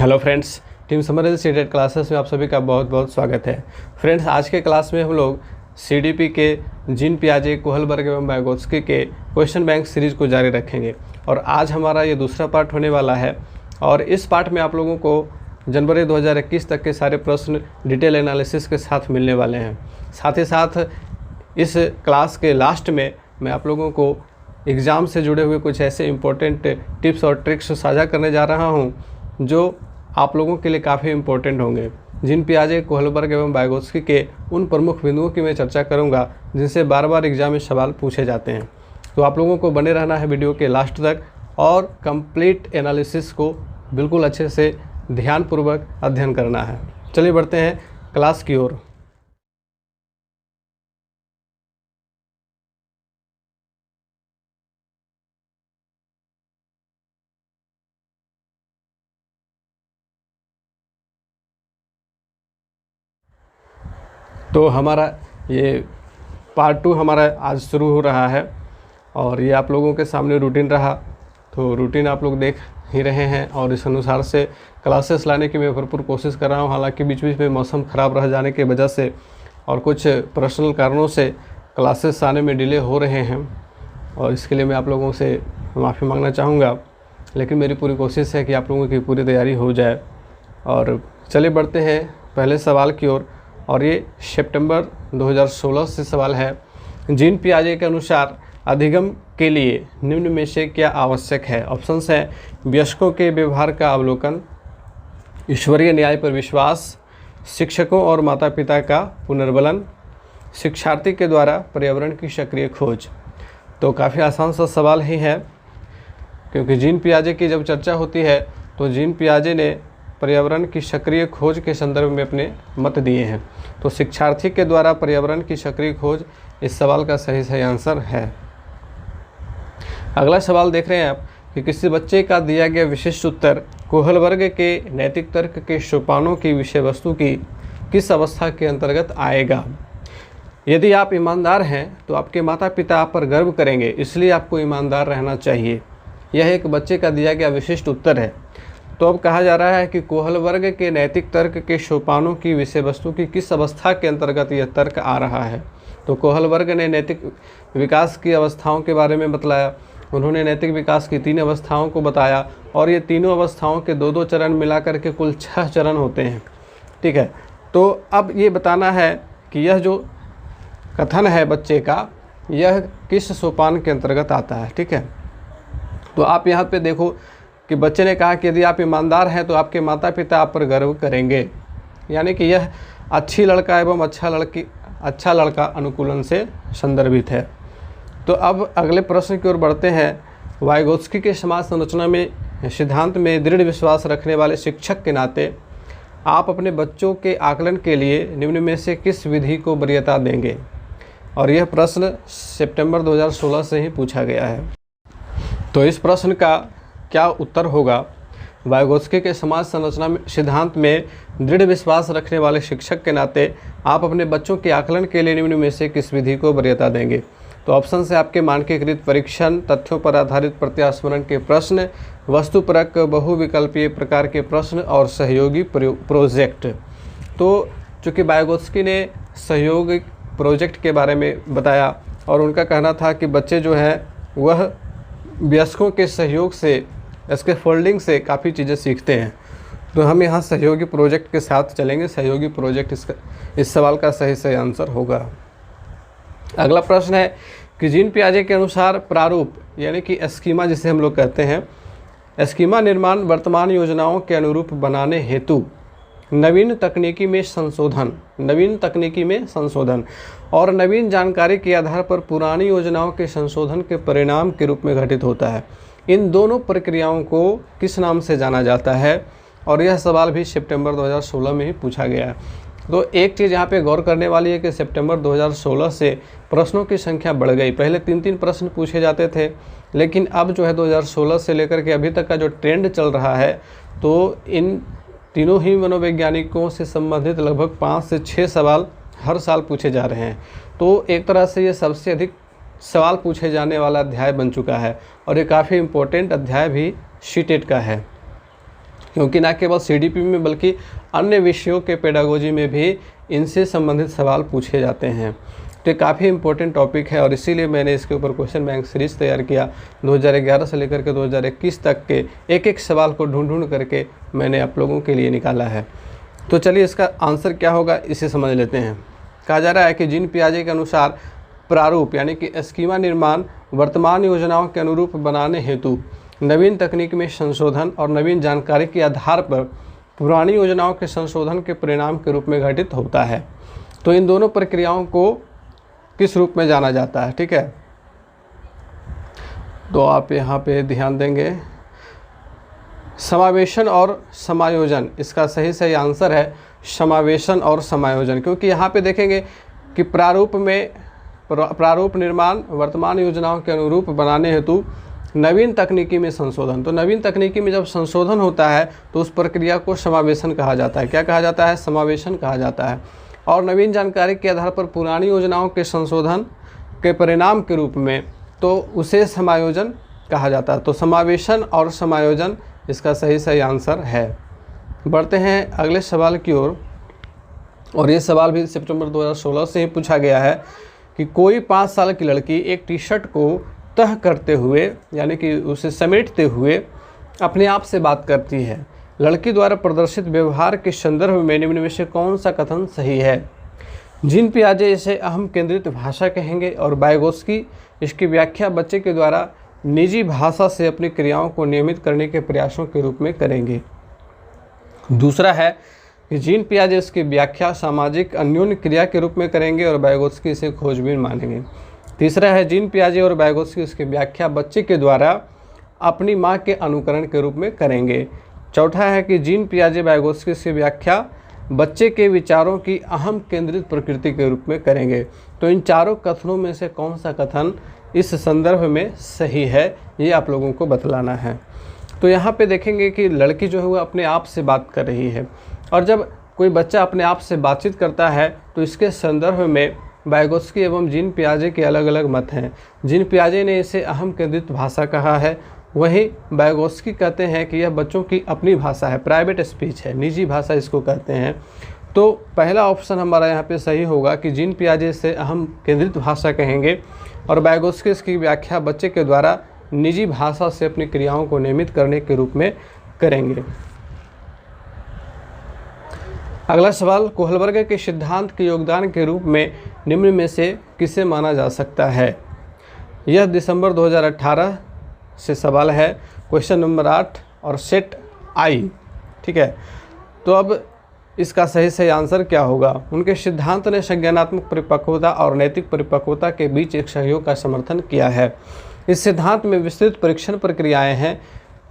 Hello friends, team summer seated classes में आप सभी का बहुत बहुत स्वागत है। फ्रेंड्स, आज के क्लास में हम लोग सीडीपी के जीन पियाजे, कोहलबर्ग एवं वाइगोत्स्की के क्वेश्चन बैंक सीरीज को जारी रखेंगे और आज हमारा ये दूसरा पार्ट होने वाला है। और इस पार्ट में आप लोगों को जनवरी 2021 तक के सारे प्रश्न डिटेल एनालिसिस के साथ मिलने वाले हैं। साथ ही साथ इस क्लास के लास्ट में मैं आप लोगों को एग्ज़ाम से जुड़े हुए कुछ ऐसे इम्पोर्टेंट टिप्स और ट्रिक्स साझा करने जा रहा हूं जो आप लोगों के लिए काफ़ी इम्पोर्टेंट होंगे। जीन पियाजे, कोहलबर्ग एवं वाइगोत्स्की के उन प्रमुख बिंदुओं की मैं चर्चा करूंगा जिनसे बार बार एग्जाम में सवाल पूछे जाते हैं। तो आप लोगों को बने रहना है वीडियो के लास्ट तक और कंप्लीट एनालिसिस को बिल्कुल अच्छे से ध्यानपूर्वक अध्ययन करना है। चलिए बढ़ते हैं क्लास की ओर। तो हमारा ये पार्ट 2 हमारा आज शुरू हो रहा है और ये आप लोगों के सामने रूटीन रहा। तो रूटीन आप लोग देख ही रहे हैं और इस अनुसार से क्लासेस लाने की मैं भरपूर कोशिश कर रहा हूँ। हालांकि बीच बीच में मौसम ख़राब रह जाने की वजह से और कुछ पर्सनल कारणों से क्लासेस आने में डिले हो रहे हैं और इसके लिए मैं आप लोगों से माफ़ी मांगना चाहूँगा। लेकिन मेरी पूरी कोशिश है कि आप लोगों की पूरी तैयारी हो जाए। और चलिए बढ़ते हैं पहले सवाल की ओर और ये सितंबर 2016 से सवाल है। जीन पियाजे के अनुसार अधिगम के लिए निम्न में से क्या आवश्यक है? ऑप्शंस हैं वयस्कों के व्यवहार का अवलोकन, ईश्वरीय न्याय पर विश्वास, शिक्षकों और माता पिता का पुनर्बलन, शिक्षार्थी के द्वारा पर्यावरण की सक्रिय खोज। तो काफ़ी आसान सा सवाल ही है क्योंकि जीन पियाजे की जब चर्चा होती है तो जीन पियाजे ने पर्यावरण की सक्रिय खोज के संदर्भ में अपने मत दिए हैं। तो शिक्षार्थी के द्वारा पर्यावरण की सक्रिय खोज इस सवाल का सही आंसर है। अगला सवाल देख रहे हैं आप कि किसी बच्चे का दिया गया विशिष्ट उत्तर कोहलबर्ग के नैतिक तर्क के सोपानों की विषय वस्तु की किस अवस्था के अंतर्गत आएगा? यदि आप ईमानदार हैं तो आपके माता पिता आप पर गर्व करेंगे, इसलिए आपको ईमानदार रहना चाहिए। यह एक बच्चे का दिया गया विशिष्ट उत्तर है। तो अब कहा जा रहा है कि कोहलबर्ग के नैतिक तर्क के सोपानों की विषय वस्तु की किस अवस्था के अंतर्गत यह तर्क आ रहा है। तो कोहलबर्ग ने नैतिक विकास की अवस्थाओं के बारे में बतलाया। उन्होंने नैतिक विकास की 3 अवस्थाओं को बताया और ये तीनों अवस्थाओं के 2-2 चरण मिलाकर के कुल 6 चरण होते हैं। ठीक है, तो अब ये बताना है कि यह जो कथन है बच्चे का, यह किस सोपान के अंतर्गत आता है। ठीक है, तो आप यहाँ पे देखो कि बच्चे ने कहा कि यदि आप ईमानदार हैं तो आपके माता पिता आप पर गर्व करेंगे, यानी कि यह अच्छी लड़का एवं अच्छा लड़का अनुकूलन से संदर्भित है। तो अब अगले प्रश्न की ओर बढ़ते हैं। वाइगोत्स्की के समाज संरचना में सिद्धांत में दृढ़ विश्वास रखने वाले शिक्षक के नाते आप अपने बच्चों के आकलन के लिए निम्न में से किस विधि को वरीयता देंगे? और यह प्रश्न सितंबर 2016 से ही पूछा गया है। तो इस प्रश्न का क्या उत्तर होगा? वाइगोत्स्की के समाज संरचना में सिद्धांत में दृढ़ विश्वास रखने वाले शिक्षक के नाते आप अपने बच्चों के आकलन के लिए निम्न में से किस विधि को वरीयता देंगे? तो ऑप्शन से आपके मानकीकृत परीक्षण, तथ्यों पर आधारित प्रत्यास्मरण के प्रश्न, वस्तुपरक बहुविकल्पीय प्रकार के प्रश्न और सहयोगी प्रोजेक्ट। तो चूँकि वाइगोत्स्की ने सहयोगी प्रोजेक्ट के बारे में बताया और उनका कहना था कि बच्चे जो हैं वह वयस्कों के सहयोग से, इसके फोल्डिंग से काफ़ी चीज़ें सीखते हैं। तो हम यहाँ सहयोगी प्रोजेक्ट के साथ चलेंगे। सहयोगी प्रोजेक्ट इस सवाल का सही आंसर होगा। अगला प्रश्न है कि जीन पियाजे के अनुसार प्रारूप यानी कि स्कीमा जिसे हम लोग कहते हैं, स्कीमा निर्माण वर्तमान योजनाओं के अनुरूप बनाने हेतु नवीन तकनीकी में संशोधन और नवीन जानकारी के आधार पर पुरानी योजनाओं के संशोधन के परिणाम के रूप में घटित होता है। इन दोनों प्रक्रियाओं को किस नाम से जाना जाता है? और यह सवाल भी सितंबर 2016 में ही पूछा गया है। तो एक चीज़ यहाँ पे गौर करने वाली है कि सितंबर 2016 से प्रश्नों की संख्या बढ़ गई। पहले 3-3 प्रश्न पूछे जाते थे, लेकिन अब जो है 2016 से लेकर के अभी तक का जो ट्रेंड चल रहा है, तो इन तीनों ही मनोवैज्ञानिकों से संबंधित लगभग 5 से 6 सवाल हर साल पूछे जा रहे हैं। तो एक तरह से ये सबसे अधिक सवाल पूछे जाने वाला अध्याय बन चुका है और ये काफ़ी इम्पोर्टेंट अध्याय भी सी टेट का है। क्योंकि ना केवल सीडीपी में बल्कि अन्य विषयों के पेडागोजी में भी इनसे संबंधित सवाल पूछे जाते हैं। तो ये काफ़ी इंपॉर्टेंट टॉपिक है और इसीलिए मैंने इसके ऊपर क्वेश्चन बैंक सीरीज तैयार किया। 2011 से लेकर के 2021 तक के एक एक सवाल को ढूंढ करके मैंने आप लोगों के लिए निकाला है। तो चलिए इसका आंसर क्या होगा इसे समझ लेते हैं। कहा जा रहा है कि जीन पियाजे के अनुसार प्रारूप यानी कि स्कीमा निर्माण वर्तमान योजनाओं के अनुरूप बनाने हेतु नवीन तकनीक में संशोधन और नवीन जानकारी के आधार पर पुरानी योजनाओं के संशोधन के परिणाम के रूप में घटित होता है। तो इन दोनों प्रक्रियाओं को किस रूप में जाना जाता है, ठीक है। तो आप यहाँ पे ध्यान देंगे, समावेशन और समायोजन, इसका सही आंसर है समावेशन और समायोजन। क्योंकि यहाँ पे देखेंगे कि प्रारूप निर्माण वर्तमान योजनाओं के अनुरूप बनाने हेतु नवीन तकनीकी में संशोधन, तो नवीन तकनीकी में जब संशोधन होता है तो उस प्रक्रिया को समावेशन कहा जाता है। क्या कहा जाता है? समावेशन कहा जाता है। और नवीन जानकारी के आधार पर पुरानी योजनाओं के संशोधन के परिणाम के रूप में तो उसे समायोजन कहा जाता है। तो समावेशन और समायोजन इसका सही आंसर है। बढ़ते हैं अगले सवाल की ओर। और ये सवाल भी सितंबर 2016 से ही पूछा गया है कि कोई 5 साल की लड़की एक टी शर्ट को तह करते हुए यानी कि उसे समेटते हुए अपने आप से बात करती है। लड़की द्वारा प्रदर्शित व्यवहार के संदर्भ में निम्न में से कौन सा कथन सही है? जीन पियाजे इसे अहम केंद्रित भाषा कहेंगे और वाइगोत्स्की इसकी व्याख्या बच्चे के द्वारा निजी भाषा से अपनी क्रियाओं को नियमित करने के प्रयासों के रूप में करेंगे। दूसरा है कि जीन पियाजे इसकी व्याख्या सामाजिक अन्योन्य क्रिया के रूप में करेंगे और वाइगोत्स्की इसे खोजबीन मानेंगे। तीसरा है जीन पियाजे और वाइगोत्स्की इसकी व्याख्या बच्चे के द्वारा अपनी माँ के अनुकरण के रूप में करेंगे। चौथा है कि जीन पियाजे वाइगोत्स्की इसकी व्याख्या बच्चे के विचारों की अहम केंद्रित प्रकृति के रूप में करेंगे। तो इन चारों कथनों में से कौन सा कथन इस संदर्भ में सही है, ये आप लोगों को बतलाना है। तो यहाँ पे देखेंगे कि लड़की जो है वो अपने आप से बात कर रही है, और जब कोई बच्चा अपने आप से बातचीत करता है तो इसके संदर्भ में वाइगोत्स्की एवं जीन पियाजे के अलग अलग मत हैं। जीन पियाजे ने इसे अहम केंद्रित भाषा कहा है, वहीं वाइगोत्स्की कहते हैं कि यह बच्चों की अपनी भाषा है, प्राइवेट स्पीच है, निजी भाषा इसको कहते हैं। तो पहला ऑप्शन हमारा यहाँ पे सही होगा कि जीन पियाजे इसे अहम केंद्रित भाषा कहेंगे और वाइगोत्स्की इसकी व्याख्या बच्चे के द्वारा निजी भाषा से अपनी क्रियाओं को नियमित करने के रूप में करेंगे। अगला सवाल, कोहलबर्ग के सिद्धांत के योगदान के रूप में निम्न में से किसे माना जा सकता है? यह दिसंबर 2018 से सवाल है, क्वेश्चन नंबर 8 और सेट आई, ठीक है। तो अब इसका सही आंसर क्या होगा? उनके सिद्धांत ने संज्ञानात्मक परिपक्वता और नैतिक परिपक्वता के बीच एक सहयोग का समर्थन किया है। इस सिद्धांत में विस्तृत परीक्षण प्रक्रियाएं हैं।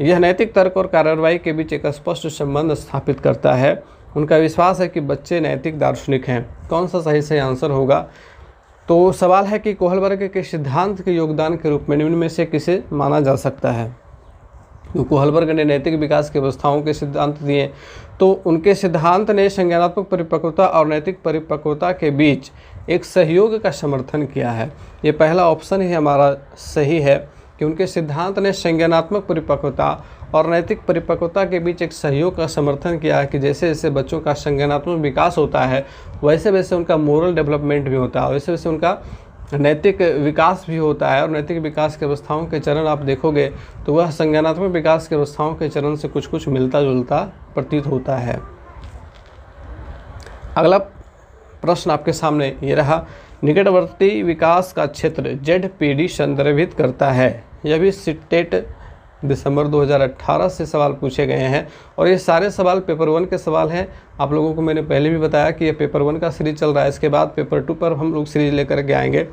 यह नैतिक तर्क और कार्रवाई के बीच एक स्पष्ट संबंध स्थापित करता है। उनका विश्वास है कि बच्चे नैतिक दार्शनिक हैं। कौन सा सही आंसर होगा? तो सवाल है कि कोहलबर्ग के सिद्धांत के योगदान के रूप में निम्न में से किसे माना जा सकता है? तो कोहलबर्ग ने नैतिक विकास की अवस्थाओं के सिद्धांत दिए, तो उनके सिद्धांत ने संज्ञानात्मक परिपक्वता और नैतिक परिपक्वता के बीच एक सहयोग का समर्थन किया है। ये पहला ऑप्शन ही हमारा सही है कि उनके सिद्धांत ने संज्ञानात्मक परिपक्वता और नैतिक परिपक्वता के बीच एक सहयोग का समर्थन किया है कि जैसे जैसे बच्चों का संज्ञानात्मक विकास होता है वैसे वैसे उनका मोरल डेवलपमेंट भी होता है, वैसे वैसे उनका नैतिक विकास भी होता है। और नैतिक विकास के अवस्थाओं के चरण आप देखोगे तो वह संज्ञानात्मक विकास के अवस्थाओं के चरण से कुछ कुछ मिलता जुलता प्रतीत होता है। अगला प्रश्न आपके सामने ये रहा, निकटवर्ती विकास का क्षेत्र ZPD संदर्भित करता है। यह भी सिटेट दिसंबर 2018 से सवाल पूछे गए हैं और ये सारे सवाल पेपर 1 के सवाल हैं। आप लोगों को मैंने पहले भी बताया कि ये पेपर 1 का सीरीज चल रहा है, इसके बाद पेपर 2 पर हम लोग सीरीज लेकर के आएंगे,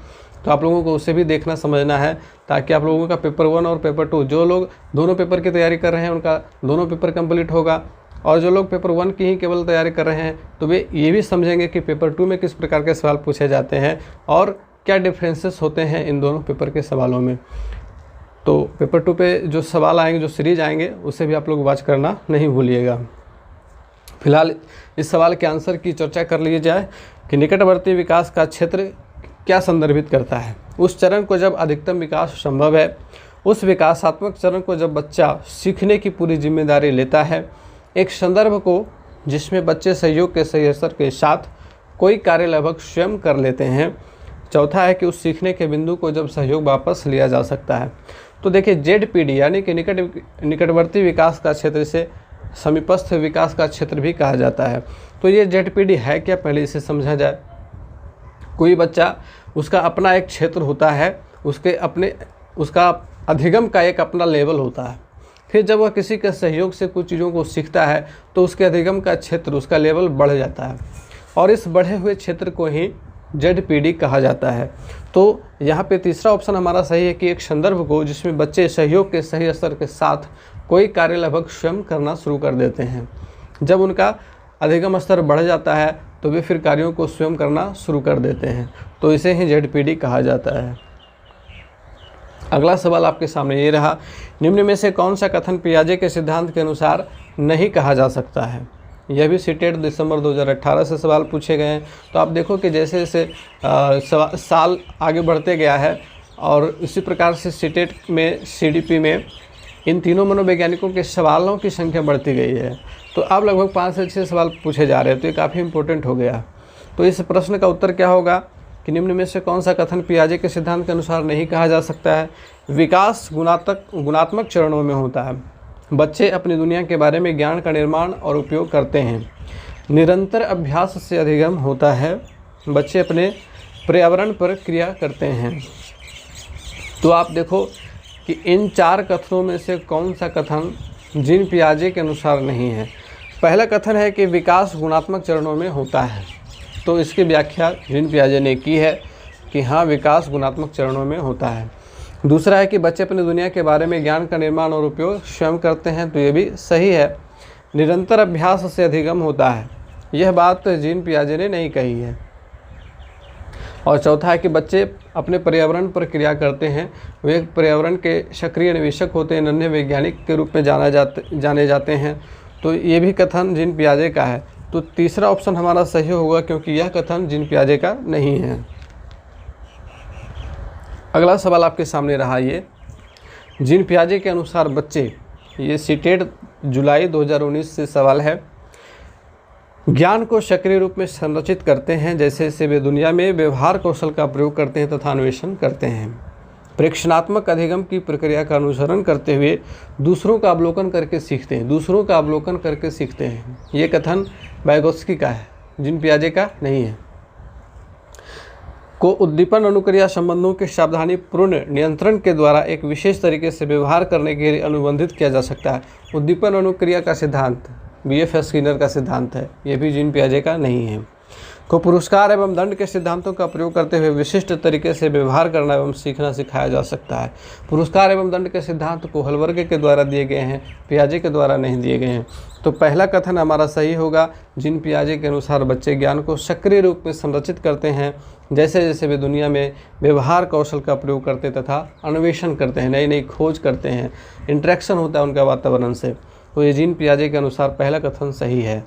तो आप लोगों को उसे भी देखना समझना है ताकि आप लोगों का पेपर 1 और पेपर 2, जो लोग दोनों पेपर की तैयारी कर रहे हैं उनका दोनों पेपर कंप्लीट होगा, और जो लोग पेपर 1 की ही केवल तैयारी कर रहे हैं तो वे ये भी समझेंगे कि पेपर 2 में किस प्रकार के सवाल पूछे जाते हैं और क्या डिफरेंसेस होते हैं इन दोनों पेपर के सवालों में। तो पेपर 2 पे जो सवाल आएंगे, जो सीरीज आएंगे, उसे भी आप लोग वॉच करना नहीं भूलिएगा। फिलहाल इस सवाल के आंसर की चर्चा कर ली जाए कि निकटवर्ती विकास का क्षेत्र क्या संदर्भित करता है। उस चरण को जब अधिकतम विकास संभव है, उस विकासात्मक चरण को जब बच्चा सीखने की पूरी जिम्मेदारी लेता है, एक संदर्भ को जिसमें बच्चे सहयोग के सही असर के साथ कोई कार्य लगभग स्वयं कर लेते हैं। चौथा है कि उस सीखने के बिंदु को जब सहयोग वापस लिया जा सकता है। तो देखिए ZPD यानी कि निकटवर्ती विकास का क्षेत्र, इसे समीपस्थ विकास का क्षेत्र भी कहा जाता है। तो ये ZPD है क्या, पहले इसे समझा जाए। कोई बच्चा, उसका अपना एक क्षेत्र होता है, उसका अधिगम का एक अपना लेवल होता है। फिर जब वह किसी के सहयोग से कुछ चीज़ों को सीखता है तो उसके अधिगम का क्षेत्र, उसका लेवल बढ़ जाता है और इस बढ़े हुए क्षेत्र को ही ZPD कहा जाता है। तो यहाँ पे तीसरा ऑप्शन हमारा सही है कि एक संदर्भ को जिसमें बच्चे सहयोग के सही असर के साथ कोई कार्य लगभग स्वयं करना शुरू कर देते हैं। जब उनका अधिगम स्तर बढ़ जाता है तो वे फिर कार्यों को स्वयं करना शुरू कर देते हैं, तो इसे ही ZPD कहा जाता है। अगला सवाल आपके सामने ये रहा, निम्न में से कौन सा कथन पियाजे के सिद्धांत के अनुसार नहीं कहा जा सकता है। यह भी सीटेट दिसंबर 2018 से सवाल पूछे गए हैं। तो आप देखो कि जैसे जैसे साल आगे बढ़ते गया है और इसी प्रकार से सीटेट में, CDP में इन तीनों मनोवैज्ञानिकों के सवालों की संख्या बढ़ती गई है। तो अब लगभग 5 से 6 सवाल पूछे जा रहे हैं, तो ये काफ़ी इंपॉर्टेंट हो गया। तो इस प्रश्न का उत्तर क्या होगा कि निम्न में से कौन सा कथन पियाजे के सिद्धांत के अनुसार नहीं कहा जा सकता है। विकास गुणात्मक चरणों में होता है। बच्चे अपनी दुनिया के बारे में ज्ञान का निर्माण और उपयोग करते हैं। निरंतर अभ्यास से अधिगम होता है। बच्चे अपने पर्यावरण पर क्रिया करते हैं। तो आप देखो कि इन 4 कथनों में से कौन सा कथन जीन पियाजे के अनुसार नहीं है। पहला कथन है कि विकास गुणात्मक चरणों में होता है, तो इसकी व्याख्या जीन पियाजे ने की है कि हाँ, विकास गुणात्मक चरणों में होता है। दूसरा है कि बच्चे अपनी दुनिया के बारे में ज्ञान का निर्माण और उपयोग स्वयं करते हैं, तो ये भी सही है। निरंतर अभ्यास से अधिगम होता है, यह बात जीन पियाजे ने नहीं कही है। और चौथा है कि बच्चे अपने पर्यावरण पर क्रिया करते हैं, वे पर्यावरण के सक्रिय निवेशक होते हैं, नन्हे वैज्ञानिक के रूप में जाने जाते हैं। तो ये भी कथन जीन पियाजे का है। तो तीसरा ऑप्शन हमारा सही होगा क्योंकि यह कथन जीन पियाजे का नहीं है। अगला सवाल आपके सामने रहा, ये जीन पियाजे के अनुसार बच्चे, ये सीटेट जुलाई 2019 से सवाल है, ज्ञान को सक्रिय रूप में संरचित करते हैं जैसे जैसे वे दुनिया में व्यवहार कौशल का प्रयोग करते हैं तथा अन्वेषण करते हैं। प्रेक्षणात्मक अधिगम की प्रक्रिया का अनुसरण करते हुए दूसरों का अवलोकन करके सीखते हैं। दूसरों का अवलोकन करके सीखते हैं, ये कथन वाइगोत्स्की का है, जीन पियाजे का नहीं है। को उद्दीपन अनुक्रिया संबंधों के सावधानीपूर्ण नियंत्रण के द्वारा एक विशेष तरीके से व्यवहार करने के लिए अनुबंधित किया जा सकता है। उद्दीपन अनुक्रिया का सिद्धांत BF स्किनर का सिद्धांत है, ये भी जीन पियाजे का नहीं है। को पुरस्कार एवं दंड के सिद्धांतों का प्रयोग करते हुए विशिष्ट तरीके से व्यवहार करना एवं सीखना सिखाया जा सकता है। पुरस्कार एवं दंड के सिद्धांत को हलवर्ग के द्वारा दिए गए हैं, पियाजे के द्वारा नहीं दिए गए हैं। तो पहला कथन हमारा सही होगा, जीन पियाजे के अनुसार बच्चे ज्ञान को सक्रिय रूप में संरचित करते हैं जैसे जैसे वे दुनिया में व्यवहार कौशल का प्रयोग करते तथा अन्वेषण करते हैं, नई नई खोज करते हैं, इंटरेक्शन होता है उनका वातावरण से। तो ये जीन पियाजे के अनुसार पहला कथन सही है।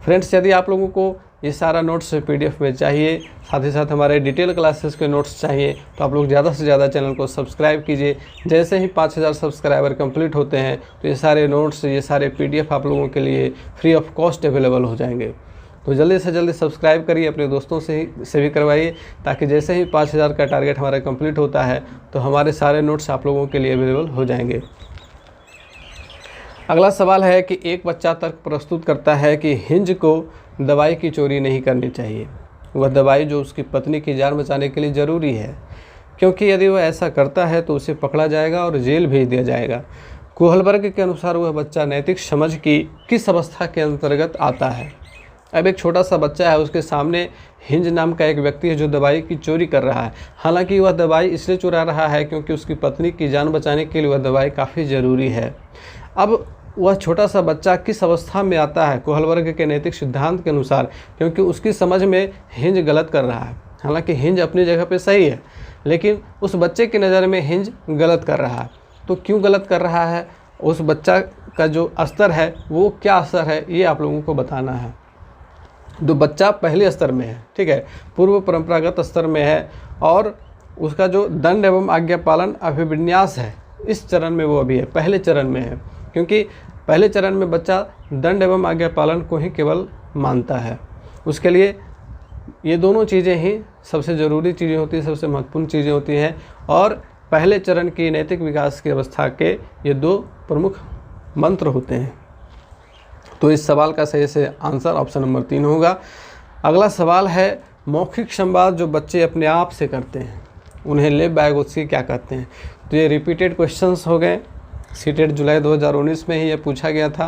फ्रेंड्स, यदि आप लोगों को ये सारा नोट्स PDF में चाहिए, साथ ही साथ हमारे डिटेल क्लासेस के नोट्स चाहिए, तो आप लोग ज़्यादा से ज़्यादा चैनल को सब्सक्राइब कीजिए। जैसे ही 5000 सब्सक्राइबर कंप्लीट होते हैं तो ये सारे नोट्स, ये सारे PDF आप लोगों के लिए फ्री ऑफ कॉस्ट अवेलेबल हो जाएंगे। तो जल्दी से जल्दी सब्सक्राइब करिए, अपने दोस्तों से भी करवाइए, ताकि जैसे ही 5000 का टारगेट हमारा कंप्लीट होता है तो हमारे सारे नोट्स आप लोगों के लिए अवेलेबल हो जाएंगे। अगला सवाल है कि एक बच्चा तर्क प्रस्तुत करता है कि हिंज को दवाई की चोरी नहीं करनी चाहिए। वह दवाई जो उसकी पत्नी की जान बचाने के लिए ज़रूरी है, क्योंकि यदि वह ऐसा करता है तो उसे पकड़ा जाएगा और जेल भेज दिया जाएगा। कोहलबर्ग के अनुसार वह बच्चा नैतिक समझ की किस अवस्था के अंतर्गत आता है। अब एक छोटा सा बच्चा है, उसके सामने हिंज नाम का एक व्यक्ति है जो दवाई की चोरी कर रहा है। हालांकि वह दवाई इसलिए चुरा रहा है क्योंकि उसकी पत्नी की जान बचाने के लिए वह दवाई काफ़ी ज़रूरी है। अब वह छोटा सा बच्चा किस अवस्था में आता है कोहलबर्ग के नैतिक सिद्धांत के अनुसार, क्योंकि उसकी समझ में हिंज गलत कर रहा है। हालांकि हिंज अपनी जगह पे सही है, लेकिन उस बच्चे की नज़र में हिंज गलत कर रहा है। तो क्यों गलत कर रहा है, उस बच्चा का जो स्तर है वो क्या स्तर है, ये आप लोगों को बताना है। तो बच्चा पहले स्तर में है, ठीक है, पूर्व परंपरागत स्तर में है, और उसका जो दंड एवं आज्ञा पालन अभिविन्यास है, इस चरण में वो अभी है, पहले चरण में है। क्योंकि पहले चरण में बच्चा दंड एवं आज्ञा पालन को ही केवल मानता है। उसके लिए ये दोनों चीज़ें ही सबसे ज़रूरी चीज़ें होती हैं, सबसे महत्वपूर्ण चीज़ें होती हैं। और पहले चरण की नैतिक विकास की अवस्था के ये दो प्रमुख मंत्र होते हैं। तो इस सवाल का सही से आंसर ऑप्शन नंबर 3 होगा। अगला सवाल है मौखिक संवाद जो बच्चे अपने आप से करते हैं उन्हें लेब वाइगोत्स्की क्या कहते हैं। तो ये रिपीटेड क्वेश्चंस हो गए। सीटेट जुलाई 2019 में ही ये पूछा गया था।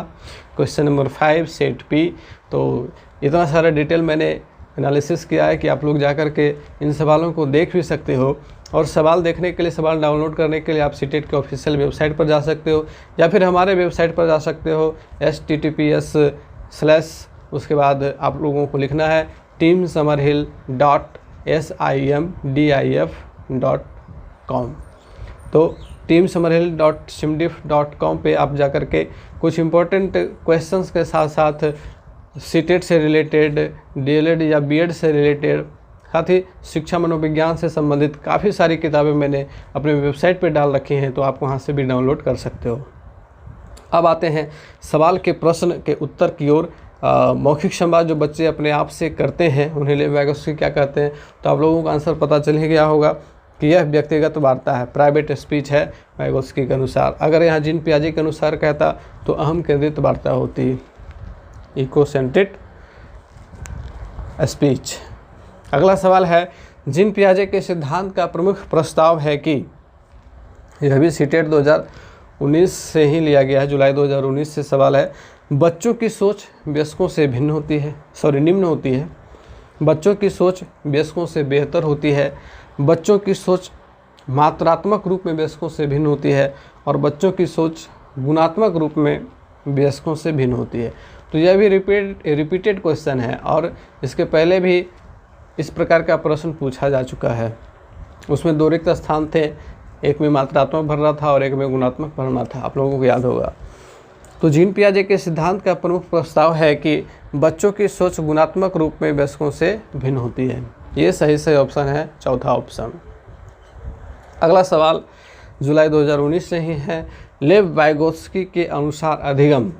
Question number 5 set P. तो इतना सारा डिटेल मैंने एनालिसिस किया है कि आप लोग जाकर के इन सवालों को देख भी सकते हो। और सवाल देखने के लिए, सवाल डाउनलोड करने के लिए आप सीटेट के ऑफिशियल वेबसाइट पर जा सकते हो या फिर हमारे वेबसाइट पर जा सकते हो https/ उसके बाद आप लोगों को लिखना है teamsummerhill.simdif.com। तो teamsummerhill.simdif.com पे आप जाकर के कुछ इम्पोर्टेंट क्वेश्चंस के साथ साथ सीटेट से रिलेटेड, डीएलएड या बीएड से रिलेटेड, साथ ही शिक्षा मनोविज्ञान से संबंधित काफ़ी सारी किताबें मैंने अपने वेबसाइट पे डाल रखी हैं, तो आप वहाँ से भी डाउनलोड कर सकते हो। अब आते हैं सवाल के प्रश्न के उत्तर की ओर। मौखिक संवाद जो बच्चे अपने आप से करते हैं उन्हें लेब वाइगोत्स्की क्या कहते हैं। तो आप लोगों का आंसर पता चल ही गया होगा कि यह व्यक्तिगत वार्ता है, प्राइवेट स्पीच है वाइगोत्स्की के अनुसार। अगर यहाँ जीन पियाजे के अनुसार कहता तो अहम केंद्रित वार्ता होती, इकोसेंट्रिक स्पीच। अगला सवाल है जीन पियाजे के सिद्धांत का प्रमुख प्रस्ताव है कि, यह भी सीटेट 2019 से ही लिया गया है, जुलाई 2019 से सवाल है। बच्चों की सोच वयस्कों से निम्न होती है। बच्चों की सोच वयस्कों से बेहतर होती है। बच्चों की सोच मात्रात्मक रूप में वयस्कों से भिन्न होती है और बच्चों की सोच गुणात्मक रूप में वयस्कों से भिन्न होती है। तो यह भी रिपीटेड क्वेश्चन है और इसके पहले भी इस प्रकार का प्रश्न पूछा जा चुका है। उसमें 2 रिक्त स्थान थे, एक में मात्रात्मक भरना था और एक में गुणात्मक भरना था, आप लोगों को याद होगा। तो जीन पियाजे के सिद्धांत का प्रमुख प्रस्ताव है कि बच्चों की सोच गुणात्मक रूप में वयस्कों से भिन्न होती है। ये सही ऑप्शन है, चौथा ऑप्शन। अगला सवाल जुलाई 2019 से ही है। लेब वाइगोत्स्की के अनुसार अधिगम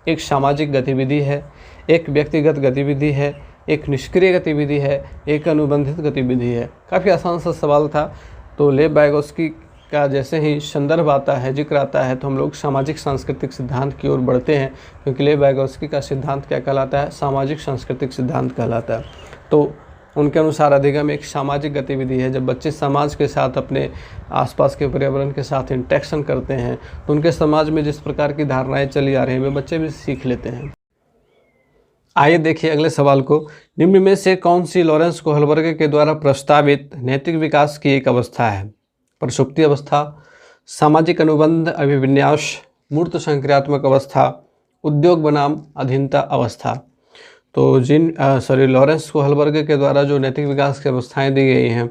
एक सामाजिक गतिविधि है, एक व्यक्तिगत गतिविधि है, एक निष्क्रिय गतिविधि है, एक अनुबंधित गतिविधि है। काफ़ी आसान सा सवाल था। तो लेब वाइगोत्स्की का जैसे ही संदर्भ आता है, जिक्र आता है, तो हम लोग सामाजिक सांस्कृतिक सिद्धांत की ओर बढ़ते हैं, क्योंकि लेब वाइगोत्स्की का सिद्धांत क्या कहलाता है, सामाजिक सांस्कृतिक सिद्धांत कहलाता है। तो उनके अनुसार अधिगम एक सामाजिक गतिविधि है। जब बच्चे समाज के साथ, अपने आसपास के पर्यावरण के साथ इंटरेक्शन करते हैं तो उनके समाज में जिस प्रकार की धारणाएं चली आ रही हैं वे बच्चे भी सीख लेते हैं। आइए देखिए अगले सवाल को। निम्न में से कौन सी लॉरेंस कोहलबर्ग के द्वारा प्रस्तावित नैतिक विकास की एक अवस्था है। प्रसुप्ति अवस्था, सामाजिक अनुबंध अभिविन्यास, मूर्त संक्रियात्मक अवस्था, उद्योग बनाम अधीनता अवस्था। तो लॉरेंस कोहलबर्ग के द्वारा जो नैतिक विकास की अवस्थाएं दी गई हैं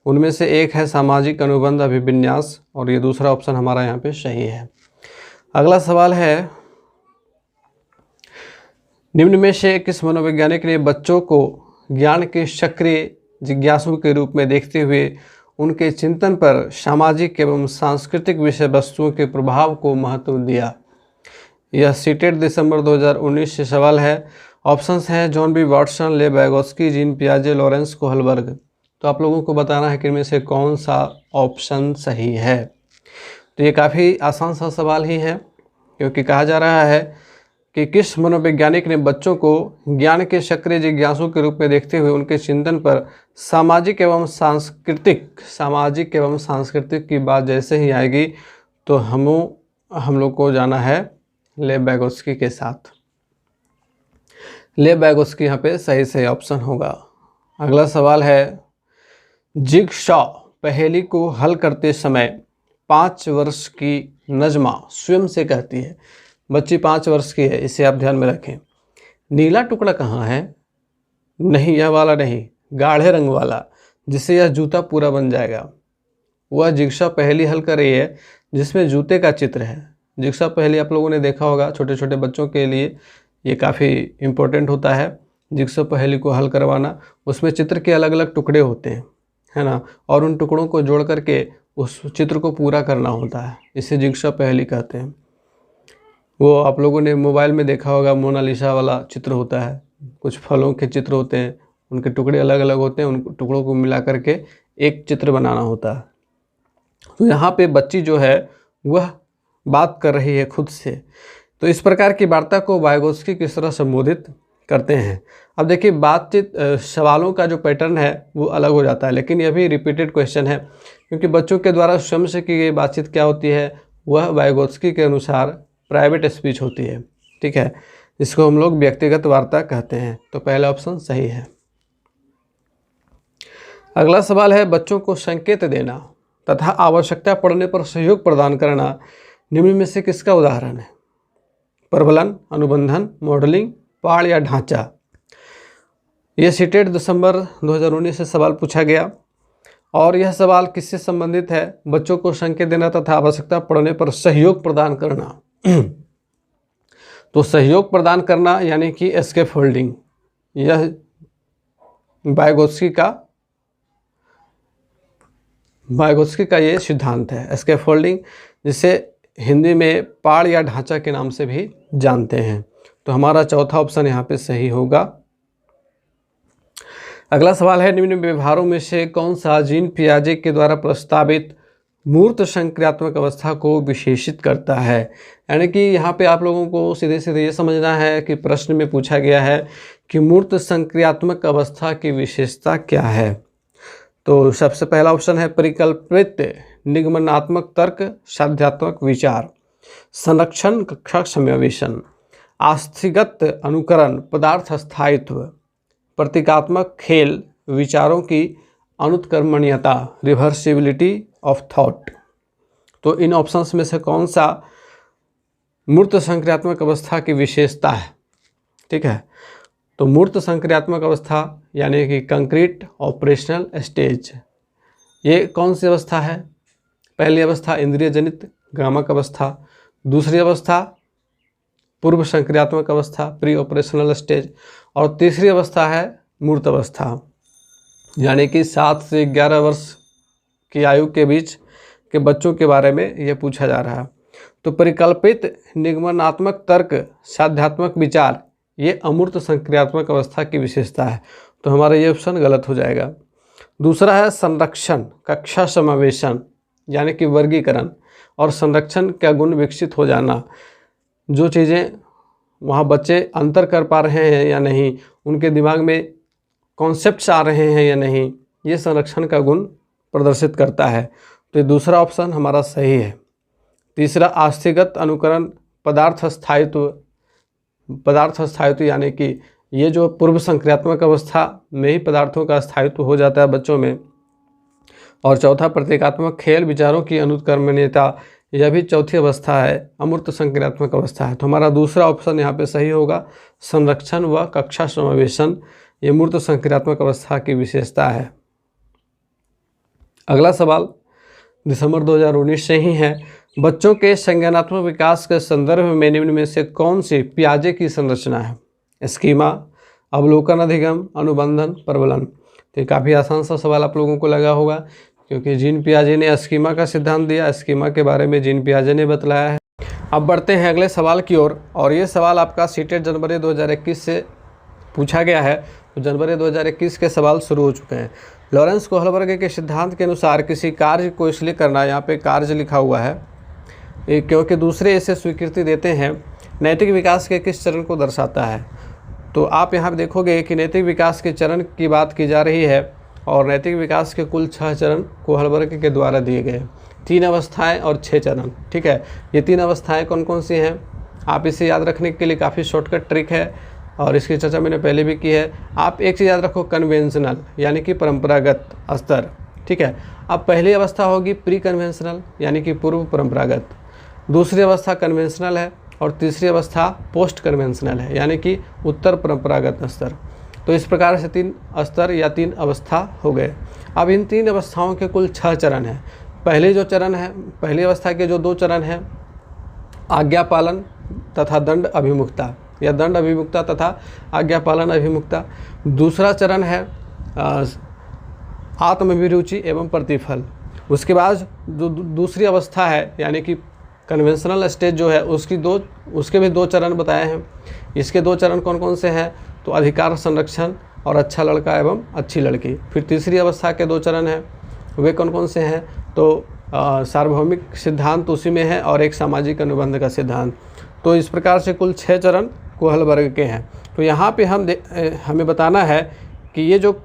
उनमें से एक है सामाजिक अनुबंध अभिविन्यास और ये दूसरा ऑप्शन हमारा यहाँ पे सही है। अगला सवाल है निम्न में से किस मनोवैज्ञानिक ने बच्चों को ज्ञान के सक्रिय जिज्ञासु के रूप में देखते हुए उनके चिंतन पर सामाजिक एवं सांस्कृतिक विषय वस्तुओं के प्रभाव को महत्व दिया। यह सीटेट दिसंबर 2019 से सवाल है। ऑप्शंस हैं जॉन बी वाटसन, लेब वाइगोत्स्की, जीन पियाजे, लॉरेंस कोहलबर्ग। तो आप लोगों को बताना है कि इनमें से कौन सा ऑप्शन सही है। तो ये काफ़ी आसान सा सवाल ही है, क्योंकि कहा जा रहा है कि किस मनोवैज्ञानिक ने बच्चों को ज्ञान के सक्रिय जिज्ञासु के रूप में देखते हुए उनके चिंतन पर सामाजिक एवं सांस्कृतिक की बात जैसे ही आएगी तो हम लोग को जाना है लेब वाइगोत्स्की के साथ। लेब वाइगोत्स्की यहाँ पे सही ऑप्शन होगा। अगला सवाल है जिगसॉ पहेली को हल करते समय 5 वर्ष की नजमा स्वयं से कहती है। बच्ची 5 वर्ष की है, इसे आप ध्यान में रखें। नीला टुकड़ा कहाँ है? नहीं, यह वाला नहीं, गाढ़े रंग वाला, जिससे यह जूता पूरा बन जाएगा। वह जिगसॉ पहेली हल कर रही है जिसमें जूते का चित्र है। जिगसॉ पहेली आप लोगों ने देखा होगा, छोटे छोटे बच्चों के लिए ये काफ़ी इम्पोर्टेंट होता है जिगसॉ पहेली को हल करवाना। उसमें चित्र के अलग अलग टुकड़े होते हैं, है ना, और उन टुकड़ों को जोड़ करके उस चित्र को पूरा करना होता है। इसे जिगसॉ पहेली कहते हैं। वो आप लोगों ने मोबाइल में देखा होगा, मोनालिसा वाला चित्र होता है, कुछ फलों के चित्र होते हैं, उनके टुकड़े अलग अलग होते हैं, उन टुकड़ों को मिला करके एक चित्र बनाना होता है। तो यहाँ पे बच्ची जो है वह बात कर रही है खुद से। तो इस प्रकार की वार्ता को वाइगोत्स्की किस तरह संबोधित करते हैं। अब देखिए, बातचीत सवालों का जो पैटर्न है वो अलग हो जाता है, लेकिन यह भी रिपीटेड क्वेश्चन है, क्योंकि बच्चों के द्वारा स्वयं से की गई बातचीत क्या होती है, वह वाइगोत्स्की के अनुसार प्राइवेट स्पीच होती है। ठीक है, जिसको हम लोग व्यक्तिगत वार्ता कहते हैं। तो पहला ऑप्शन सही है। अगला सवाल है, बच्चों को संकेत देना तथा आवश्यकता पड़ने पर सहयोग प्रदान करना निम्न में से किसका उदाहरण है। प्रबलन, अनुबंधन, मॉडलिंग, पाठ या ढांचा। यह सीटेट दिसंबर 2019 से सवाल पूछा गया और यह सवाल किससे संबंधित है, बच्चों को संकेत देना तथा आवश्यकता पड़ने पर सहयोग प्रदान करना। तो सहयोग प्रदान करना यानी कि स्कैफोल्डिंग, यह वाइगोत्स्की का ये सिद्धांत है, स्कैफोल्डिंग, जिसे हिंदी में पाड़ या ढांचा के नाम से भी जानते हैं। तो हमारा चौथा ऑप्शन यहाँ पे सही होगा। अगला सवाल है, निम्न व्यवहारों में से कौन सा जीन पियाजे के द्वारा प्रस्तावित मूर्त संक्रियात्मक अवस्था को विशेषित करता है। यानी कि यहाँ पे आप लोगों को सीधे सीधे ये समझना है कि प्रश्न में पूछा गया है कि मूर्त संक्रियात्मक अवस्था की विशेषता क्या है। तो सबसे पहला ऑप्शन है परिकल्पित निगमनात्मक तर्क, साध्यात्मक विचार, संरक्षण, कक्षा समावेशन, आस्थिगत अनुकरण, पदार्थ स्थायित्व, प्रतीकात्मक खेल, विचारों की अनुत्क्रमणीयता, रिवर्सिबिलिटी ऑफ थॉट। तो इन ऑप्शंस में से कौन सा मूर्त संक्रियात्मक अवस्था की विशेषता है। ठीक है, तो मूर्त संक्रियात्मक अवस्था यानी कि कंक्रीट ऑपरेशनल स्टेज, ये कौन सी अवस्था है। पहली अवस्था इंद्रिय जनित भ्रामक अवस्था, दूसरी अवस्था पूर्व संक्रियात्मक अवस्था प्री ऑपरेशनल स्टेज, और तीसरी अवस्था है मूर्त अवस्था, यानी कि 7 से 11 वर्ष की आयु के बीच के बच्चों के बारे में यह पूछा जा रहा है। तो परिकल्पित निगमनात्मक तर्क, साध्यात्मक विचार, ये अमूर्त संक्रियात्मक अवस्था की विशेषता है। तो हमारा ये ऑप्शन गलत हो जाएगा। दूसरा है संरक्षण, कक्षा समावेशन, यानी कि वर्गीकरण और संरक्षण का गुण विकसित हो जाना, जो चीज़ें वहाँ बच्चे अंतर कर पा रहे हैं या नहीं, उनके दिमाग में कॉन्सेप्ट्स आ रहे हैं या नहीं, ये संरक्षण का गुण प्रदर्शित करता है। तो ये दूसरा ऑप्शन हमारा सही है। तीसरा आस्थिगत अनुकरण, पदार्थ स्थायित्व, यानी कि ये जो पूर्व संक्रियात्मक अवस्था में ही पदार्थों का स्थायित्व हो जाता है बच्चों में। और चौथा प्रतीकात्मक खेल, विचारों की अनुत्क्रमणीयता, यह भी चौथी अवस्था है, अमूर्त संक्रियात्मक अवस्था है। तो हमारा दूसरा ऑप्शन यहाँ पे सही होगा, संरक्षण व कक्षा समावेशन, ये मूर्त संक्रियात्मक अवस्था की विशेषता है। अगला सवाल दिसंबर 2019 से ही है, बच्चों के संज्ञानात्मक विकास के संदर्भ में निम्न में से कौन सी पियाजे की संरचना है। स्कीमा, अवलोकन अधिगम, अनुबंधन, प्रबलन। तो काफ़ी आसान सा सवाल आप लोगों को लगा होगा, क्योंकि जीन पियाजे ने स्कीमा का सिद्धांत दिया, स्कीमा के बारे में जीन पियाजे ने बतलाया है। अब बढ़ते हैं अगले सवाल की ओर, और ये सवाल आपका सीटेट जनवरी 2021 से पूछा गया है। तो जनवरी 2021 के सवाल शुरू हो चुके हैं। लॉरेंस कोहलबर्ग के सिद्धांत के अनुसार किसी कार्य को इसलिए करना, यहाँ पे कार्य लिखा हुआ है, क्योंकि दूसरे इसे स्वीकृति देते हैं, नैतिक विकास के किस चरण को दर्शाता है। तो आप यहाँ देखोगे कि नैतिक विकास के चरण की बात की जा रही है, और नैतिक विकास के कुल 6 चरण कोहलबर्ग के द्वारा दिए गए, 3 अवस्थाएं और 6 चरण। ठीक है, ये 3 अवस्थाएं कौन कौन सी हैं, आप इसे याद रखने के लिए काफ़ी शॉर्टकट ट्रिक है, और इसकी चर्चा मैंने पहले भी की है। आप एक चीज़ याद रखो, कन्वेंशनल यानी कि परंपरागत स्तर। ठीक है, अब पहली अवस्था होगी प्री कन्वेंशनल यानी कि पूर्व परंपरागत, दूसरी अवस्था कन्वेंशनल है, और तीसरी अवस्था पोस्ट कन्वेंशनल है यानी कि उत्तर परंपरागत स्तर। तो इस प्रकार से 3 स्तर या 3 अवस्था हो गए। अब इन 3 अवस्थाओं के कुल 6 चरण हैं। पहले जो चरण है, पहली अवस्था के जो 2 चरण हैं, आज्ञा पालन तथा दंड अभिमुखता, या दंड अभिमुखता तथा आज्ञा पालन अभिमुखता। दूसरा चरण है आत्माभिरुचि एवं प्रतिफल। उसके बाद जो दूसरी अवस्था है यानी कि कन्वेंशनल स्टेज जो है उसके भी 2 चरण बताए हैं। इसके 2 चरण कौन कौन से हैं? तो अधिकार संरक्षण और अच्छा लड़का एवं अच्छी लड़की। फिर तीसरी अवस्था के 2 चरण हैं, वे कौन कौन से हैं? तो सार्वभौमिक सिद्धांत उसी में है और एक सामाजिक अनुबंध का सिद्धांत। तो इस प्रकार से कुल 6 चरण कोहल वर्ग के हैं। तो यहाँ पे हमें बताना है कि ये जो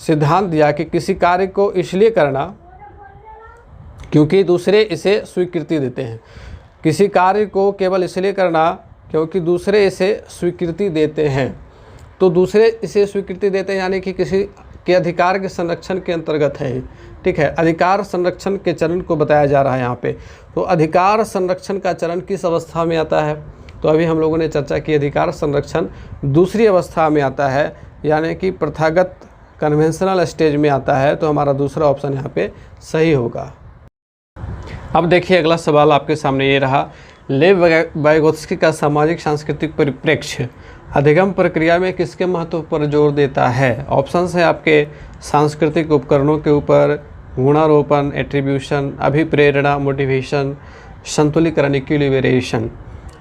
सिद्धांत दिया कि किसी कार्य को इसलिए करना क्योंकि दूसरे इसे स्वीकृति देते हैं, किसी कार्य को केवल इसलिए करना क्योंकि दूसरे इसे स्वीकृति देते हैं। तो दूसरे इसे स्वीकृति देते हैं यानी कि किसी के अधिकार के संरक्षण के अंतर्गत है, ठीक है। अधिकार संरक्षण के चरण को बताया जा रहा है यहाँ पे। तो अधिकार संरक्षण का चरण किस अवस्था में आता है? तो अभी हम लोगों ने चर्चा की अधिकार संरक्षण दूसरी अवस्था में आता है, यानी कि प्रथागत कन्वेंशनल स्टेज में आता है। तो हमारा दूसरा ऑप्शन यहाँ पे सही होगा। अब देखिए अगला सवाल आपके सामने ये रहा, लेव वाइगोत्स्की का सामाजिक सांस्कृतिक परिप्रेक्ष्य अधिगम प्रक्रिया में किसके महत्व पर जोर देता है? ऑप्शंस है आपके सांस्कृतिक उपकरणों के ऊपर, गुणारोपण, एट्रीब्यूशन, अभिप्रेरणा, मोटिवेशन, संतुलीकरण, इक्विलिब्रेशन।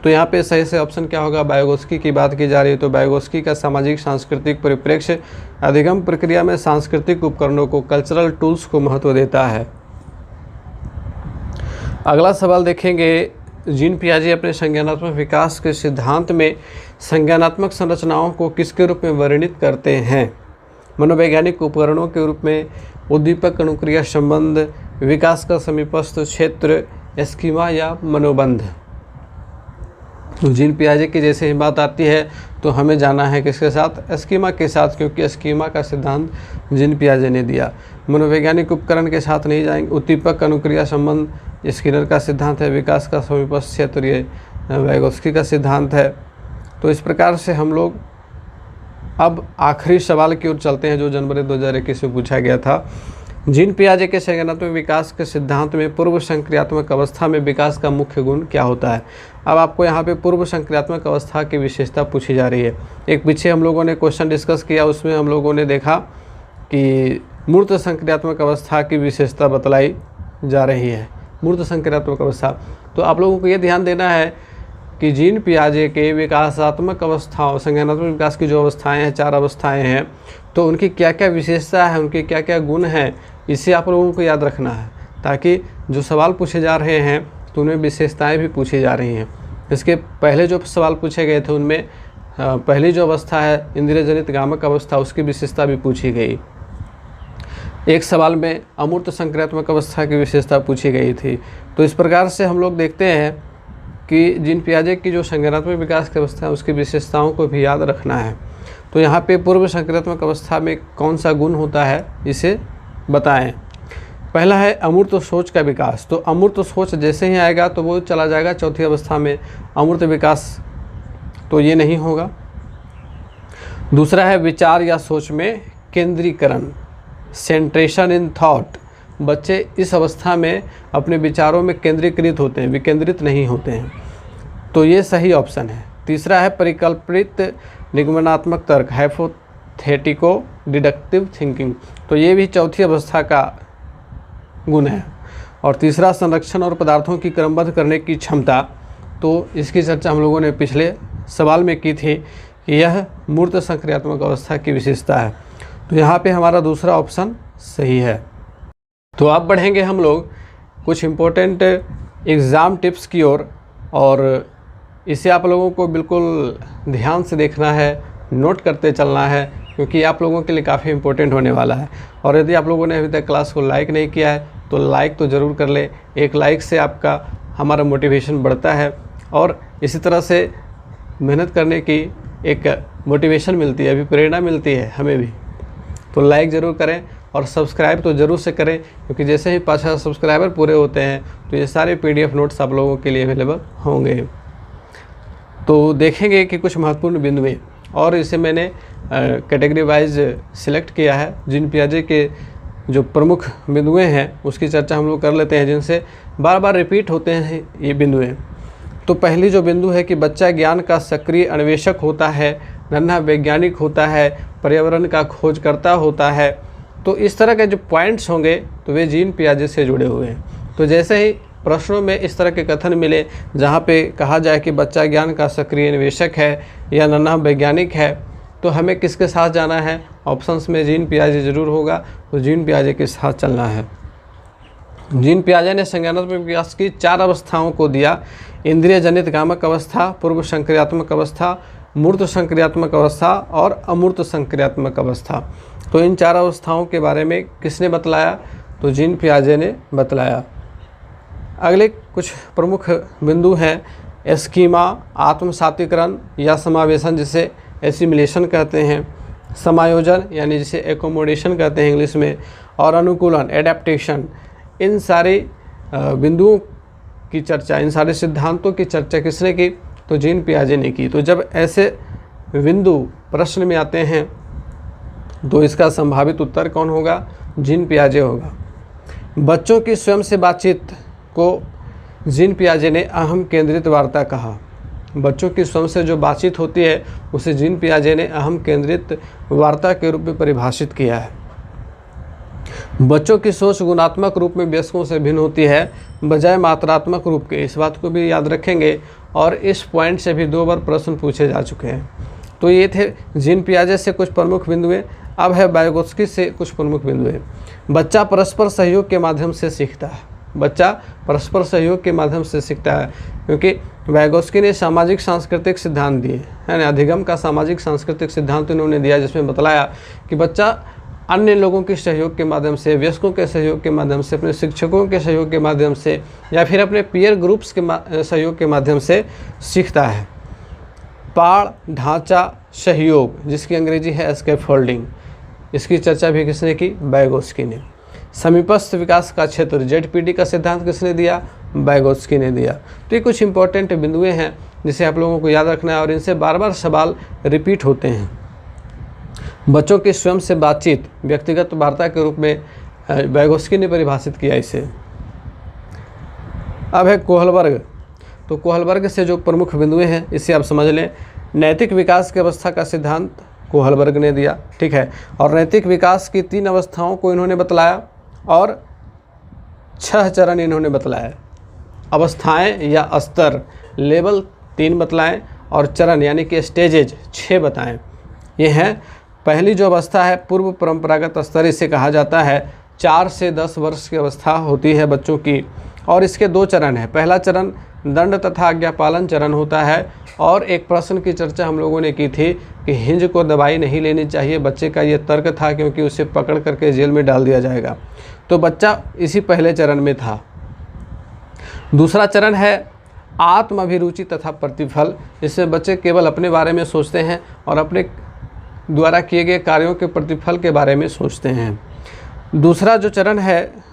तो यहाँ पे सही से ऑप्शन क्या होगा? वाइगोत्स्की की बात की जा रही है तो वाइगोत्स्की का सामाजिक सांस्कृतिक परिप्रेक्ष्य अधिगम प्रक्रिया में सांस्कृतिक उपकरणों को, कल्चरल टूल्स को महत्व देता है। अगला सवाल देखेंगे, जीन पियाजे अपने संज्ञानात्मक विकास के सिद्धांत में संज्ञानात्मक संरचनाओं को किसके रूप में वर्णित करते हैं? मनोवैज्ञानिक उपकरणों के रूप में, उद्दीपक अनुक्रिया संबंध, विकास का समीपस्थ क्षेत्र, स्कीमा या मनोबंध। तो जीन पियाजे की जैसे ही बात आती है तो हमें जाना है किसके साथ? स्कीमा के साथ, क्योंकि स्कीमा का सिद्धांत जीन पियाजे ने दिया। मनोवैज्ञानिक उपकरण के साथ नहीं जाएंगे। उद्दीपक अनुक्रिया संबंध स्किनर का सिद्धांत है। विकास का समीपस्थ क्षेत्र ये वाइगोत्स्की का सिद्धांत है। तो इस प्रकार से हम लोग अब आखिरी सवाल की ओर चलते हैं जो जनवरी 2021 में पूछा गया था। जीन पियाजे के संज्ञानात्मक विकास के सिद्धांत में पूर्व संक्रियात्मक अवस्था में विकास का मुख्य गुण क्या होता है? अब आपको यहाँ पे पूर्व संक्रियात्मक अवस्था की विशेषता पूछी जा रही है। एक पीछे हम लोगों ने क्वेश्चन डिस्कस किया, उसमें हम लोगों ने देखा कि मूर्त संक्रियात्मक अवस्था की विशेषता बतलाई जा रही है। मूर्त संक्रियात्मक अवस्था, तो आप लोगों को ये ध्यान देना है कि जीन पियाजे के विकासात्मक अवस्थाओं, संज्ञानात्मक विकास की जो अवस्थाएं हैं, 4 अवस्थाएं हैं, तो उनकी क्या क्या विशेषता है, उनके क्या क्या गुण हैं, इसे आप लोगों को याद रखना है, ताकि जो सवाल पूछे जा रहे हैं तो उनमें विशेषताएं भी पूछी जा रही हैं। इसके पहले जो सवाल पूछे गए थे उनमें पहली जो अवस्था है इंद्रिय जनित गामक अवस्था, उसकी विशेषता भी पूछी गई। एक सवाल में अमूर्त संक्रियात्मक अवस्था की विशेषता पूछी गई थी। तो इस प्रकार से हम लोग देखते हैं कि जीन पियाजे की जो संज्ञानात्मक विकास की अवस्था है उसकी विशेषताओं को भी याद रखना है। तो यहाँ पे पूर्व संक्रियात्मक अवस्था में कौन सा गुण होता है इसे बताएं। पहला है अमूर्त सोच का विकास। तो अमूर्त सोच जैसे ही आएगा तो वो चला जाएगा चौथी अवस्था में। अमूर्त विकास तो ये नहीं होगा। दूसरा है विचार या सोच में केंद्रीकरण, सेंट्रेशन इन थॉट। बच्चे इस अवस्था में अपने विचारों में केंद्रीकृत होते हैं, विकेंद्रित नहीं होते हैं। तो ये सही ऑप्शन है। तीसरा है परिकल्पित निगमनात्मक तर्क, हाइपोथेटिको डिडक्टिव थिंकिंग। तो ये भी चौथी अवस्था का गुण है। और तीसरा संरक्षण और पदार्थों की क्रमबद्ध करने की क्षमता। तो इसकी चर्चा हम लोगों ने पिछले सवाल में की थी कि यह मूर्त संक्रियात्मक अवस्था की विशेषता है। तो यहाँ पे हमारा दूसरा ऑप्शन सही है। तो अब बढ़ेंगे हम लोग कुछ इम्पोर्टेंट एग्ज़ाम टिप्स की ओर, और इसे आप लोगों को बिल्कुल ध्यान से देखना है, नोट करते चलना है, क्योंकि आप लोगों के लिए काफ़ी इम्पोर्टेंट होने वाला है। और यदि आप लोगों ने अभी तक क्लास को लाइक नहीं किया है तो लाइक तो ज़रूर कर ले। एक लाइक से आपका हमारा मोटिवेशन बढ़ता है और इसी तरह से मेहनत करने की एक मोटिवेशन मिलती है, अभी प्रेरणा मिलती है हमें भी। तो लाइक ज़रूर करें और सब्सक्राइब तो ज़रूर से करें, क्योंकि जैसे ही 5000 सब्सक्राइबर पूरे होते हैं तो ये सारे PDF नोट्स आप लोगों के लिए अवेलेबल होंगे। तो देखेंगे कि कुछ महत्वपूर्ण बिंदुएं, और इसे मैंने कैटेगरी वाइज सिलेक्ट किया है। जीन पियाजे के जो प्रमुख बिंदुएं हैं उसकी चर्चा हम लोग कर लेते हैं, जिनसे बार बार रिपीट होते हैं ये बिंदुएं। तो पहली जो बिंदु है कि बच्चा ज्ञान का सक्रिय अन्वेषक होता है, नन्हा वैज्ञानिक होता है, पर्यावरण का खोजकर्ता होता है। तो इस तरह के जो पॉइंट्स होंगे तो वे जीन पियाजे से जुड़े हुए हैं। तो जैसे ही प्रश्नों में इस तरह के कथन मिले जहाँ पे कहा जाए कि बच्चा ज्ञान का सक्रिय निवेशक है या नन्हा वैज्ञानिक है, तो हमें किसके साथ जाना है? ऑप्शंस में जीन पियाजे जरूर होगा, तो जीन पियाजे के साथ चलना है। जीन पियाजे ने संज्ञानात्मक विकास की 4 अवस्थाओं को दिया: इंद्रिय जनित कामक अवस्था, पूर्व संक्रियात्मक अवस्था, मूर्त संक्रियात्मक अवस्था और अमूर्त संक्रियात्मक अवस्था। तो इन 4 अवस्थाओं के बारे में किसने बतलाया? तो जीन पियाजे ने बतलाया। अगले कुछ प्रमुख बिंदु हैं: एस्कीमा, आत्मसातीकरण या समावेशन जिसे एसिमिलेशन कहते हैं, समायोजन यानी जिसे एकोमोडेशन कहते हैं इंग्लिश में, और अनुकूलन एडेप्टेशन। इन सारे बिंदुओं की चर्चा, इन सारे सिद्धांतों की चर्चा किसने की? तो जीन पियाजे ने की। तो जब ऐसे बिंदु प्रश्न में आते हैं तो इसका संभावित उत्तर कौन होगा? जीन पियाजे होगा। बच्चों की स्वयं से बातचीत को जीन पियाजे ने अहम केंद्रित वार्ता कहा। बच्चों की स्वयं से जो बातचीत होती है उसे जीन पियाजे ने अहम केंद्रित वार्ता के रूप में परिभाषित किया है। बच्चों की सोच गुणात्मक रूप में वयस्कों से भिन्न होती है बजाय मात्रात्मक रूप के। इस बात को भी याद रखेंगे और इस पॉइंट से भी 2 बार प्रश्न पूछे जा चुके हैं। तो ये थे जीन पियाजे से कुछ प्रमुख बिंदुएं। अब है वाइगोत्स्की से कुछ प्रमुख बिंदुएं। बच्चा परस्पर सहयोग के माध्यम से सीखता है। बच्चा परस्पर सहयोग के माध्यम से सीखता है क्योंकि वाइगोत्स्की ने सामाजिक सांस्कृतिक सिद्धांत दिए, है ना। अधिगम का सामाजिक सांस्कृतिक सिद्धांत इन्होंने दिया, जिसमें बतलाया कि बच्चा अन्य लोगों के सहयोग के माध्यम से, वयस्कों के सहयोग के माध्यम से, अपने शिक्षकों के सहयोग के माध्यम से या फिर अपने पीयर ग्रुप्स के सहयोग के माध्यम से सीखता है। पाड़, ढांचा, सहयोग, जिसकी अंग्रेजी है स्कैफोल्डिंग, इसकी चर्चा भी किसने की? वाइगोत्स्की ने। समीपस्थ विकास का क्षेत्र, जेडपीडी का सिद्धांत किसने दिया? वाइगोत्स्की ने दिया। तो ये कुछ इंपॉर्टेंट बिंदुएं हैं जिसे आप लोगों को याद रखना है और इनसे बार बार सवाल रिपीट होते हैं। बच्चों की स्वयं से बातचीत व्यक्तिगत वार्ता के रूप में वाइगोत्स्की ने परिभाषित किया इसे। अब है कोहलबर्ग। तो कोहलबर्ग से जो प्रमुख बिंदुएं हैं इसे आप समझ लें। नैतिक विकास की अवस्था का सिद्धांत कोहलबर्ग ने दिया, ठीक है। और नैतिक विकास की 3 अवस्थाओं को इन्होंने बतलाया और 6 चरण इन्होंने बतलाया। अवस्थाएं या स्तर, लेवल 3 बतलाएं और चरण यानी कि स्टेजेज 6 बताएं। ये हैं, पहली जो अवस्था है पूर्व परंपरागत स्तर, इसे कहा जाता है। 4 से 10 वर्ष की अवस्था होती है बच्चों की और इसके 2 चरण हैं। पहला चरण दंड तथा आज्ञा पालन चरण होता है और एक प्रश्न की चर्चा हम लोगों ने की थी कि हिंज को दवाई नहीं लेनी चाहिए। बच्चे का ये तर्क था क्योंकि उसे पकड़ करके जेल में डाल दिया जाएगा। तो बच्चा इसी पहले चरण में था। दूसरा चरण है आत्म अभिरुचि तथा प्रतिफल। इसमें बच्चे केवल अपने बारे में सोचते हैं और अपने द्वारा किए गए कार्यों के प्रतिफल के बारे में सोचते हैं। दूसरा जो चरण है,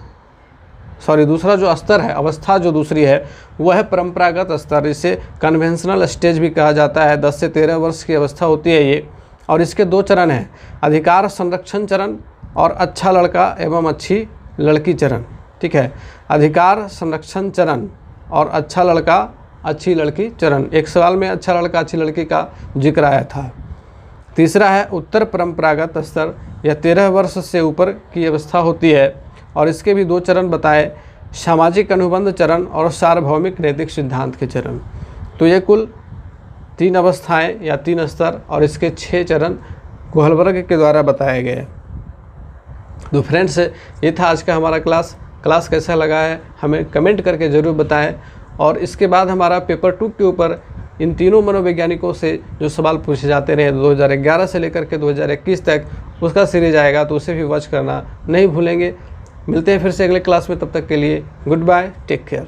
दूसरा जो स्तर है, अवस्था जो दूसरी है, वह है परंपरागत स्तर। इसे कन्वेंशनल स्टेज भी कहा जाता है। 10 से 13 वर्ष की अवस्था होती है ये और इसके 2 चरण हैं, अधिकार संरक्षण चरण और अच्छा लड़का एवं अच्छी लड़की चरण, ठीक है। अधिकार संरक्षण चरण और अच्छा लड़का अच्छी लड़की चरण। एक सवाल में अच्छा लड़का अच्छी लड़की का जिक्र आया था। तीसरा है उत्तर परंपरागत स्तर, यह 13 वर्ष से ऊपर की अवस्था होती है और इसके भी 2 चरण बताए, सामाजिक अनुबंध चरण और सार्वभौमिक नैतिक सिद्धांत के चरण। तो ये कुल 3 अवस्थाएं या 3 स्तर और इसके 6 चरण कोहलबर्ग के द्वारा बताए गए। तो फ्रेंड्स, ये था आज का हमारा क्लास कैसा लगा है हमें कमेंट करके ज़रूर बताएं। और इसके बाद हमारा पेपर 2 के ऊपर इन तीनों मनोवैज्ञानिकों से जो सवाल पूछे जाते रहे 2011 से लेकर के 2021 तक, उसका सीरीज आएगा, तो उसे भी वॉच करना नहीं भूलेंगे। मिलते हैं फिर से अगले क्लास में, तब तक के लिए गुड बाय, टेक केयर।